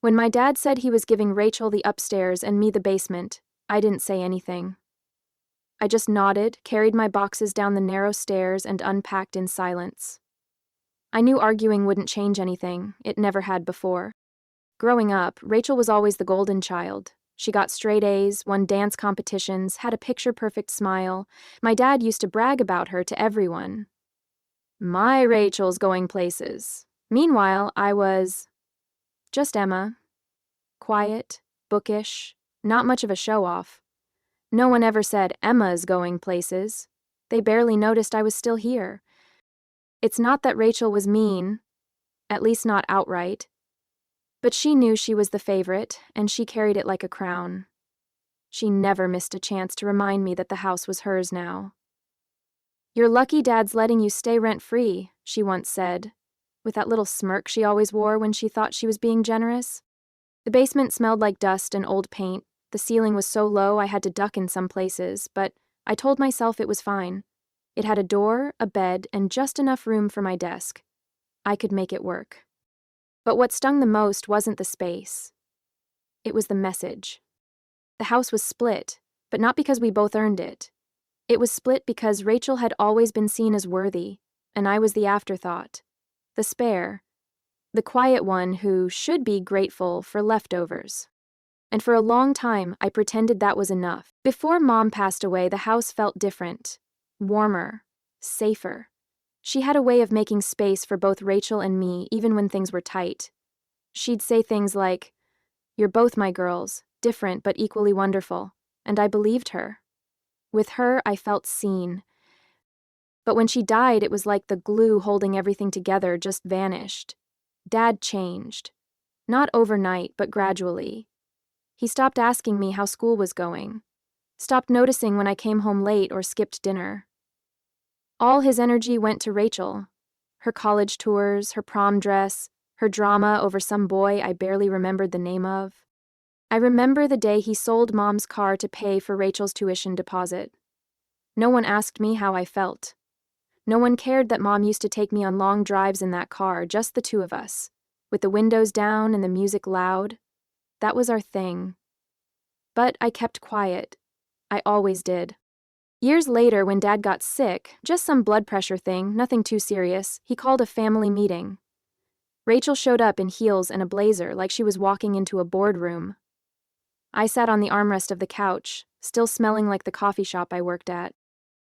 When my dad said he was giving Rachel the upstairs and me the basement, I didn't say anything. I just nodded, carried my boxes down the narrow stairs, and unpacked in silence. I knew arguing wouldn't change anything, it never had before. Growing up, Rachel was always the golden child. She got straight A's, won dance competitions, had a picture-perfect smile. My dad used to brag about her to everyone. My Rachel's going places. Meanwhile, I was just Emma. Quiet, bookish, not much of a show-off. No one ever said Emma's going places. They barely noticed I was still here. It's not that Rachel was mean, at least not outright. But she knew she was the favorite, and she carried it like a crown. She never missed a chance to remind me that the house was hers now. "You're lucky Dad's letting you stay rent-free," she once said, with that little smirk she always wore when she thought she was being generous. The basement smelled like dust and old paint. The ceiling was so low I had to duck in some places, but I told myself it was fine. It had a door, a bed, and just enough room for my desk. I could make it work. But what stung the most wasn't the space. It was the message. The house was split, but not because we both earned it. It was split because Rachel had always been seen as worthy, and I was the afterthought, the spare, the quiet one who should be grateful for leftovers. And for a long time, I pretended that was enough. Before Mom passed away, the house felt different, warmer, safer. She had a way of making space for both Rachel and me, even when things were tight. She'd say things like, "You're both my girls, different but equally wonderful," and I believed her. With her, I felt seen. But when she died, it was like the glue holding everything together just vanished. Dad changed. Not overnight, but gradually. He stopped asking me how school was going. Stopped noticing when I came home late or skipped dinner. All his energy went to Rachel. Her college tours, her prom dress, her drama over some boy I barely remembered the name of. I remember the day he sold Mom's car to pay for Rachel's tuition deposit. No one asked me how I felt. No one cared that Mom used to take me on long drives in that car, just the two of us, with the windows down and the music loud. That was our thing. But I kept quiet. I always did. Years later, when Dad got sick, just some blood pressure thing, nothing too serious, he called a family meeting. Rachel showed up in heels and a blazer like she was walking into a boardroom. I sat on the armrest of the couch, still smelling like the coffee shop I worked at.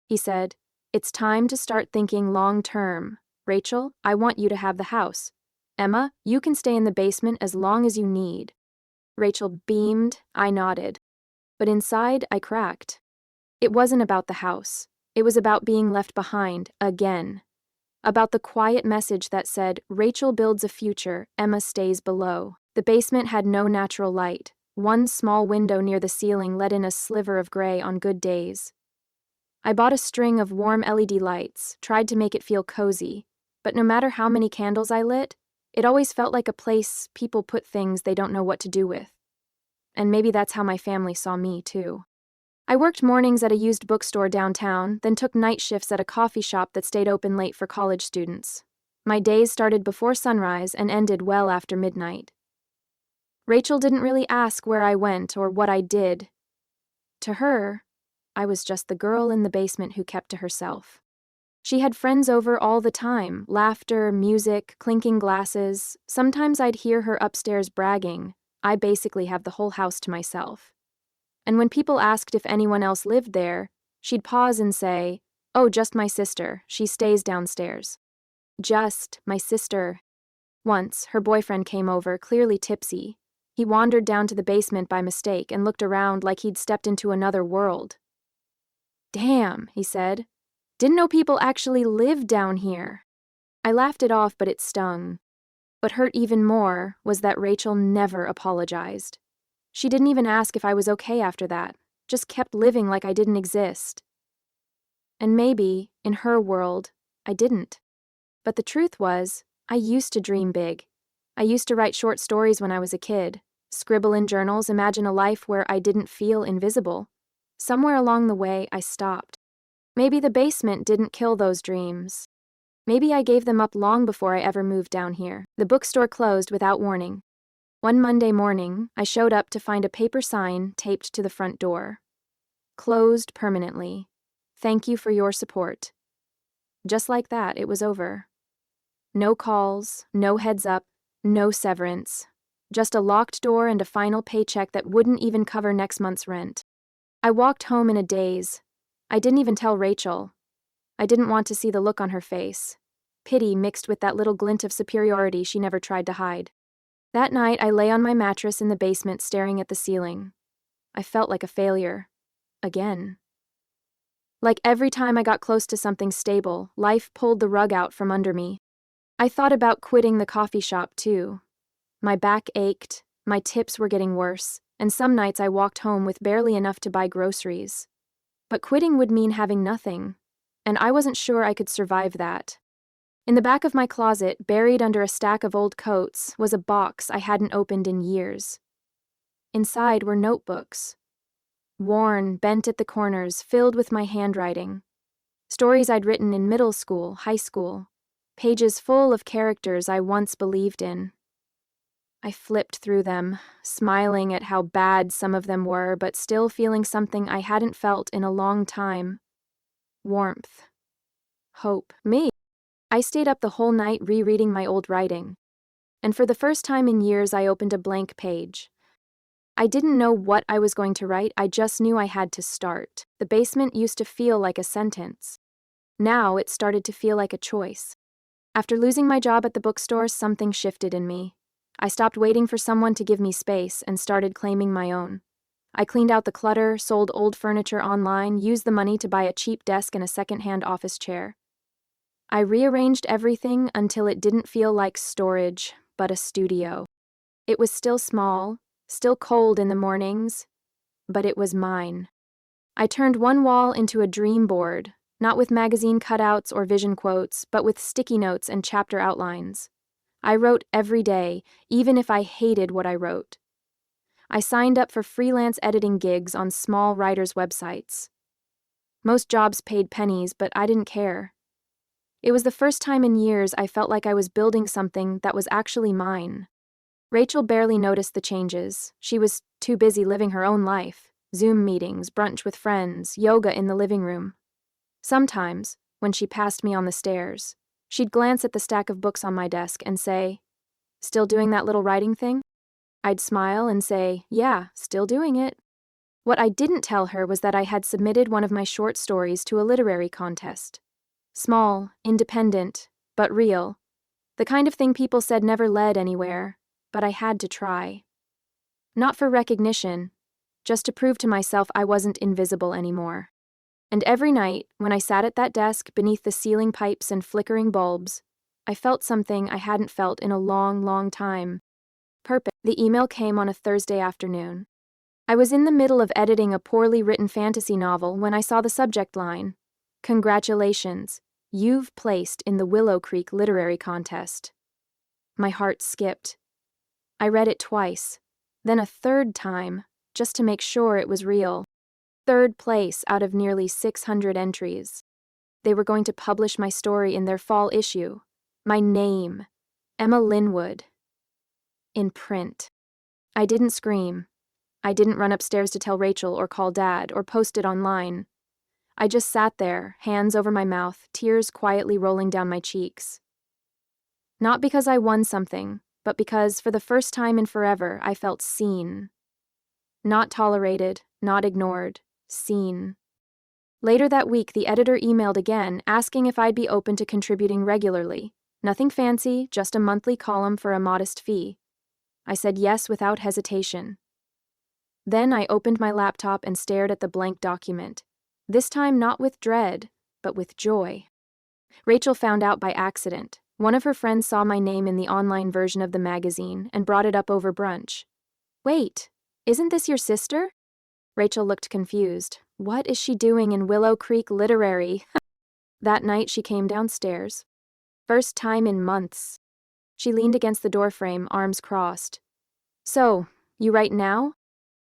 He said, "It's time to start thinking long-term. Rachel, I want you to have the house. Emma, you can stay in the basement as long as you need." Rachel beamed, I nodded. But inside, I cracked. It wasn't about the house. It was about being left behind, again. About the quiet message that said, "Rachel builds a future, Emma stays below." The basement had no natural light. One small window near the ceiling let in a sliver of gray on good days. I bought a string of warm LED lights, tried to make it feel cozy, but no matter how many candles I lit, it always felt like a place people put things they don't know what to do with. And maybe that's how my family saw me, too. I worked mornings at a used bookstore downtown, then took night shifts at a coffee shop that stayed open late for college students. My days started before sunrise and ended well after midnight. Rachel didn't really ask where I went or what I did. To her, I was just the girl in the basement who kept to herself. She had friends over all the time, laughter, music, clinking glasses. Sometimes I'd hear her upstairs bragging, "I basically have the whole house to myself." And when people asked if anyone else lived there, she'd pause and say, "Oh, just my sister. She stays downstairs." Just my sister. Once, her boyfriend came over, clearly tipsy. He wandered down to the basement by mistake and looked around like he'd stepped into another world. "Damn," he said. "Didn't know people actually lived down here." I laughed it off, but it stung. What hurt even more was that Rachel never apologized. She didn't even ask if I was okay after that, just kept living like I didn't exist. And maybe, in her world, I didn't. But the truth was, I used to dream big. I used to write short stories when I was a kid, scribble in journals, imagine a life where I didn't feel invisible. Somewhere along the way, I stopped. Maybe the basement didn't kill those dreams. Maybe I gave them up long before I ever moved down here. The bookstore closed without warning. One Monday morning, I showed up to find a paper sign taped to the front door. Closed permanently. Thank you for your support. Just like that, it was over. No calls, no heads up, no severance. Just a locked door and a final paycheck that wouldn't even cover next month's rent. I walked home in a daze. I didn't even tell Rachel. I didn't want to see the look on her face. Pity mixed with that little glint of superiority she never tried to hide. That night, I lay on my mattress in the basement staring at the ceiling. I felt like a failure. Again. Like every time I got close to something stable, life pulled the rug out from under me. I thought about quitting the coffee shop, too. My back ached, my tips were getting worse, and some nights I walked home with barely enough to buy groceries. But quitting would mean having nothing, and I wasn't sure I could survive that. In the back of my closet, buried under a stack of old coats, was a box I hadn't opened in years. Inside were notebooks. Worn, bent at the corners, filled with my handwriting. Stories I'd written in middle school, high school. Pages full of characters I once believed in. I flipped through them, smiling at how bad some of them were, but still feeling something I hadn't felt in a long time. Warmth. Hope. Me. I stayed up the whole night rereading my old writing. And for the first time in years, I opened a blank page. I didn't know what I was going to write, I just knew I had to start. The basement used to feel like a sentence. Now it started to feel like a choice. After losing my job at the bookstore, something shifted in me. I stopped waiting for someone to give me space and started claiming my own. I cleaned out the clutter, sold old furniture online, used the money to buy a cheap desk and a second-hand office chair. I rearranged everything until it didn't feel like storage, but a studio. It was still small, still cold in the mornings, but it was mine. I turned one wall into a dream board, not with magazine cutouts or vision quotes, but with sticky notes and chapter outlines. I wrote every day, even if I hated what I wrote. I signed up for freelance editing gigs on small writers' websites. Most jobs paid pennies, but I didn't care. It was the first time in years I felt like I was building something that was actually mine. Rachel barely noticed the changes. She was too busy living her own life. Zoom meetings, brunch with friends, yoga in the living room. Sometimes, when she passed me on the stairs, she'd glance at the stack of books on my desk and say, "Still doing that little writing thing?" I'd smile and say, "Yeah, still doing it." What I didn't tell her was that I had submitted one of my short stories to a literary contest. Small, independent, but real. The kind of thing people said never led anywhere, but I had to try. Not for recognition, just to prove to myself I wasn't invisible anymore. And every night, when I sat at that desk beneath the ceiling pipes and flickering bulbs, I felt something I hadn't felt in a long, long time. Purpose. The email came on a Thursday afternoon. I was in the middle of editing a poorly written fantasy novel when I saw the subject line, "Congratulations, you've placed in the Willow Creek Literary Contest." My heart skipped. I read it twice, then a third time, just to make sure it was real. Third place out of nearly 600 entries. They were going to publish my story in their fall issue. My name, Emma Linwood, in print. I didn't scream. I didn't run upstairs to tell Rachel or call Dad or post it online. I just sat there, hands over my mouth, tears quietly rolling down my cheeks. Not because I won something, but because, for the first time in forever, I felt seen. Not tolerated, not ignored. Seen. Later that week, the editor emailed again, asking if I'd be open to contributing regularly. Nothing fancy, just a monthly column for a modest fee. I said yes without hesitation. Then I opened my laptop and stared at the blank document. This time not with dread, but with joy. Rachel found out by accident. One of her friends saw my name in the online version of the magazine and brought it up over brunch. "Wait, isn't this your sister?" Rachel looked confused. What is she doing in Willow Creek Literary? That night she came downstairs. First time in months. She leaned against the doorframe, arms crossed. "So, you write now?"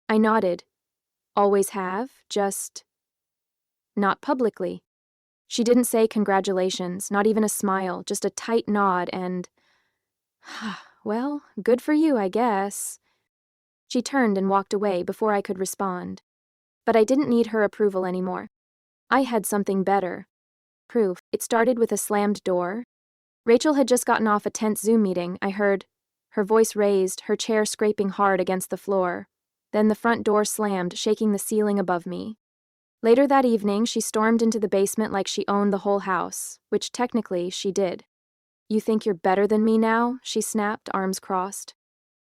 I nodded. "Always have, just not publicly." She didn't say congratulations, not even a smile, just a tight nod and, Well, good for you, I guess. She turned and walked away before I could respond. But I didn't need her approval anymore. I had something better. Proof. It started with a slammed door. Rachel had just gotten off a tense Zoom meeting, I heard. Her voice raised, her chair scraping hard against the floor. Then the front door slammed, shaking the ceiling above me. Later that evening, she stormed into the basement like she owned the whole house, which technically she did. You think you're better than me now? She snapped, arms crossed.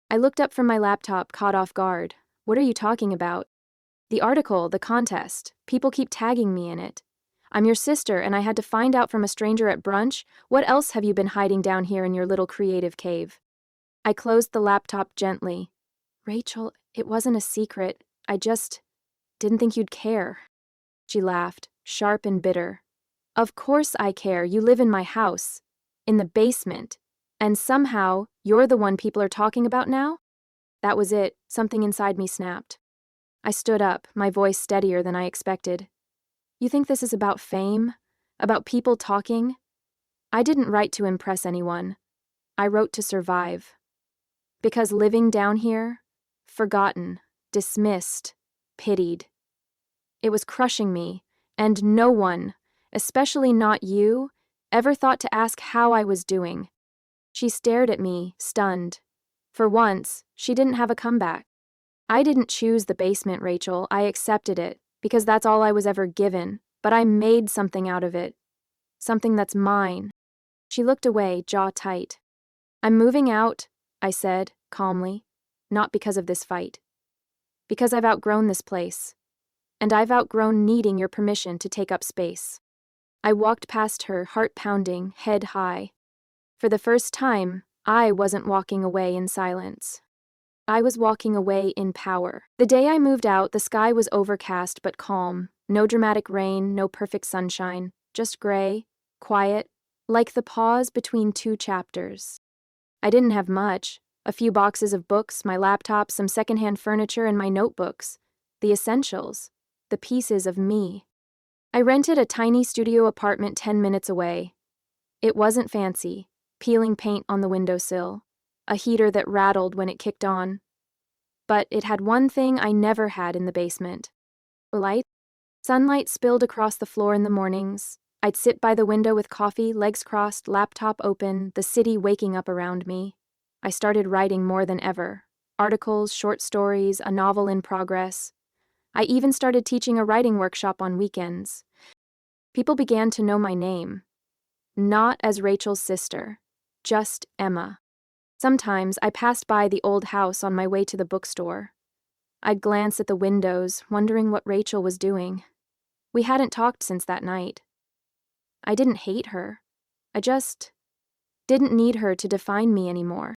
I looked up from my laptop, caught off guard. What are you talking about? The article, the contest. People keep tagging me in it. I'm your sister, and I had to find out from a stranger at brunch. What else have you been hiding down here in your little creative cave? I closed the laptop gently. Rachel, it wasn't a secret. I just didn't think you'd care. She laughed, sharp and bitter. Of course I care. You live in my house. In the basement. And somehow, you're the one people are talking about now? That was it. Something inside me snapped. I stood up, my voice steadier than I expected. You think this is about fame? About people talking? I didn't write to impress anyone. I wrote to survive. Because living down here, forgotten, dismissed, pitied. It was crushing me, and no one, especially not you, ever thought to ask how I was doing. She stared at me, stunned. For once, she didn't have a comeback. I didn't choose the basement, Rachel. I accepted it, because that's all I was ever given, but I made something out of it. Something that's mine. She looked away, jaw tight. I'm moving out, I said, calmly. Not because of this fight. Because I've outgrown this place. And I've outgrown needing your permission to take up space. I walked past her, heart pounding, head high. For the first time, I wasn't walking away in silence. I was walking away in power. The day I moved out, the sky was overcast but calm. No dramatic rain, no perfect sunshine. Just gray, quiet, like the pause between two chapters. I didn't have much. A few boxes of books, my laptop, some secondhand furniture, and my notebooks. The essentials. The pieces of me. I rented a tiny studio apartment 10 minutes away. It wasn't fancy. Peeling paint on the windowsill. A heater that rattled when it kicked on. But it had one thing I never had in the basement. Light. Sunlight spilled across the floor in the mornings. I'd sit by the window with coffee, legs crossed, laptop open, the city waking up around me. I started writing more than ever. Articles, short stories, a novel in progress. I even started teaching a writing workshop on weekends. People began to know my name. Not as Rachel's sister, just Emma. Sometimes I passed by the old house on my way to the bookstore. I'd glance at the windows, wondering what Rachel was doing. We hadn't talked since that night. I didn't hate her. I just didn't need her to define me anymore.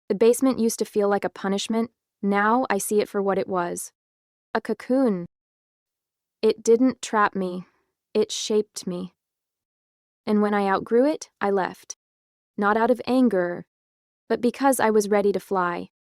The basement used to feel like a punishment. Now I see it for what it was. A cocoon. It didn't trap me. It shaped me. And when I outgrew it, I left. Not out of anger, but because I was ready to fly.